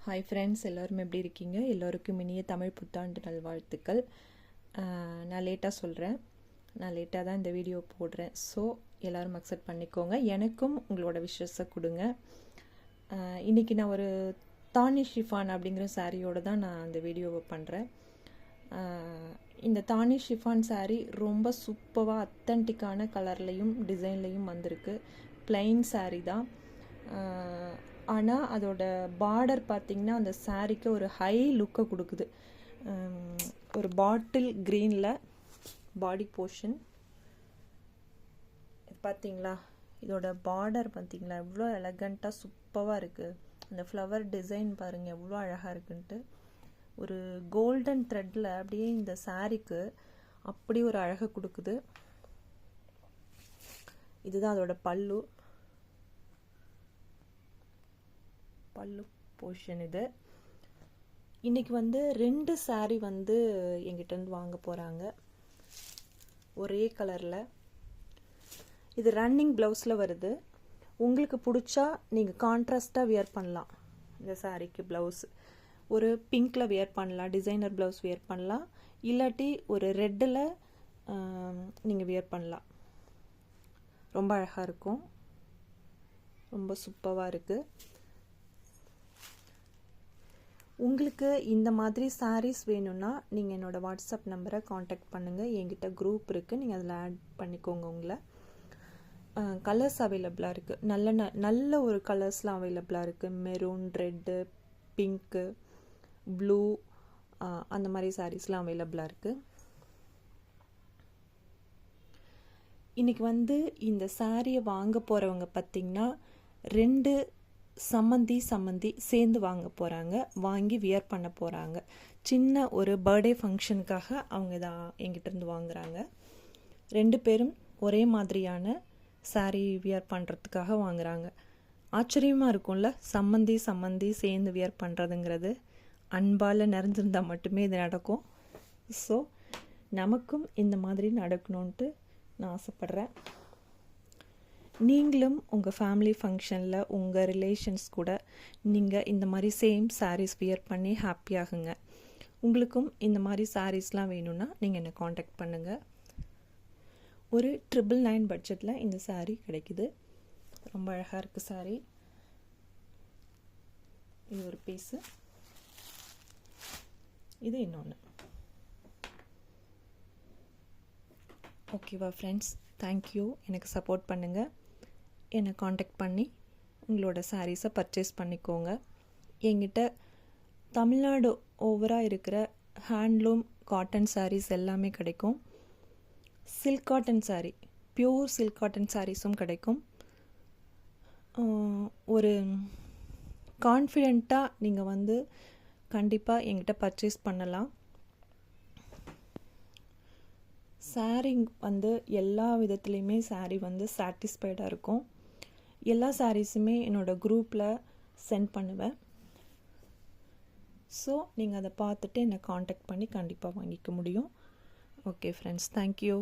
Hi friends, எல்லோரும் எப்படி இருக்கீங்க? எல்லோருக்கும் இனிய தமிழ் புத்தாண்டு நல்வாழ்த்துக்கள். நான் லேட்டாக சொல்கிறேன், நான் லேட்டாக தான் இந்த வீடியோ போடுறேன். ஸோ எல்லோரும் அக்செப்ட் பண்ணிக்கோங்க. எனக்கும் உங்களோட விஷஸை கொடுங்க. இன்றைக்கி நான் ஒரு தானி ஷிஃபான் அப்படிங்கிற சாரியோடு தான் நான் அந்த வீடியோவை பண்ணுறேன். இந்த தானி ஷிஃபான் சாரீ ரொம்ப சூப்பராக அத்தன்டிக்கான கலர்லேயும் டிசைன்லேயும் வந்திருக்கு. பிளைன் சாரீ தான், ஆனால் அதோட பார்டர் பார்த்திங்கன்னா அந்த சாரீக்கு ஒரு ஹை லுக்கை கொடுக்குது. ஒரு பாட்டில் க்ரீனில் பாடி போர்ஷன் பார்த்தீங்களா? இதோட பார்டர் பார்த்திங்களா எவ்வளோ எலகண்ட்டாக சூப்பராக இருக்குது. அந்த ஃப்ளவர் டிசைன் பாருங்கள் எவ்வளோ அழகாக இருக்குன்ட்டு. ஒரு கோல்டன் த்ரெட்டில் அப்படியே இந்த சாரீக்கு அப்படி ஒரு அழகை கொடுக்குது. இதுதான் அதோட பல்லு போர்ஷன். இது இன்னைக்கு வந்து 2 சாரீ வந்து எங்கிட்டேருந்து வாங்க போகிறாங்க ஒரே கலரில். இது ரன்னிங் ப்ளவுஸில் வருது. உங்களுக்கு பிடிச்சா நீங்கள் கான்ட்ராஸ்டாக வியர் பண்ணலாம். இந்த சாரீக்கு ப்ளவுஸ் ஒரு பிங்க்கில் வியர் பண்ணலாம், டிசைனர் ப்ளவுஸ் வியர் பண்ணலாம், இல்லாட்டி ஒரு ரெட்டில் நீங்கள் வியர் பண்ணலாம். ரொம்ப அழகாக இருக்கும், ரொம்ப சூப்பராக இருக்குது. உங்களுக்கு இந்த மாதிரி சாரீஸ் வேணும்னா நீங்கள் என்னோடய வாட்ஸ்அப் நம்பரை காண்டாக்ட் பண்ணுங்கள். என்கிட்ட குரூப் இருக்குது, நீங்கள் அதில் ஆட் பண்ணிக்கோங்க. உங்களை கலர்ஸ் அவைலபிளாக இருக்குது. நல்ல ஒரு கலர்ஸ்லாம் அவைலபிளாக இருக்குது. மெரூன், ரெட்டு, பிங்க்கு, ப்ளூ, அந்த மாதிரி சாரீஸ்லாம் அவைலபிளாக இருக்குது. இன்றைக்கி வந்து இந்த சாரியை வாங்க போகிறவங்க பார்த்திங்கன்னா 2 சம்மந்தி சேர்ந்து வாங்க போகிறாங்க, வாங்கி வியர் பண்ண போகிறாங்க. சின்ன ஒரு பர்த்டே ஃபங்க்ஷனுக்காக அவங்க இதை எங்கிட்டேருந்து வாங்குகிறாங்க. 2 பேரும் ஒரே மாதிரியான சாரீ வியர் பண்ணுறதுக்காக வாங்குகிறாங்க. ஆச்சரியமாக இருக்கும்ல, சம்மந்தி சேர்ந்து வியர் பண்ணுறதுங்கிறது. அன்பால் நிறைஞ்சிருந்தால் மட்டுமே இது நடக்கும். ஸோ நமக்கும் இந்த மாதிரி நடக்கணுன்ட்டு நான் ஆசைப்பட்றேன். நீங்களும் உங்கள் ஃபேமிலி ஃபங்க்ஷனில் உங்கள் ரிலேஷன்ஸ் கூட நீங்கள் இந்த மாதிரி சேம் சாரீஸ் வியர் பண்ணி ஹாப்பியாகுங்க. உங்களுக்கும் இந்த மாதிரி சாரீஸ்லாம் வேணும்னா நீங்கள் என்னை காண்டாக்ட் பண்ணுங்கள். ஒரு 999 பட்ஜெட்டில் இந்த சாரீ கிடைக்குது. ரொம்ப அழகாக இருக்குது சாரீ. இது ஒரு பீஸு, இது இன்னொன்று. ஓகேவா ஃப்ரெண்ட்ஸ்? தேங்க்யூ. எனக்கு சப்போர்ட் பண்ணுங்கள். என்னை காண்டாக்ட் பண்ணி உங்களோட சாரீஸை பர்ச்சேஸ் பண்ணிக்கோங்க. என்கிட்ட தமிழ்நாடு ஓவராக இருக்கிற ஹேண்ட்லூம் காட்டன் சாரீஸ் எல்லாமே கிடைக்கும். Silk cotton sari, pure silk cotton சாரீஸும் கிடைக்கும். ஒரு கான்ஃபிடெண்ட்டாக நீங்கள் வந்து கண்டிப்பாக என்கிட்ட பர்ச்சேஸ் பண்ணலாம். சாரீ வந்து எல்லா விதத்துலேயுமே சாரீ வந்து சாட்டிஸ்ஃபைடாக இருக்கும். எல்லா சாரீஸுமே என்னோடய குரூப்பில் சென்ட் பண்ணுவேன். ஸோ நீங்கள் அதை பார்த்துட்டு என்னை காண்டாக்ட் பண்ணி கண்டிப்பாக வாங்கிக்க முடியும். Okay friends, thank you.